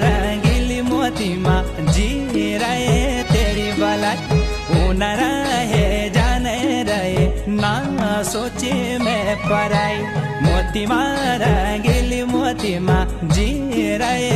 रंगीली मोती माँ जी रहे तेरी बलाई। न रहे जाने रहे ना सोचे मैं पराई। मोती माँ रंगीली मोती माँ जी रहे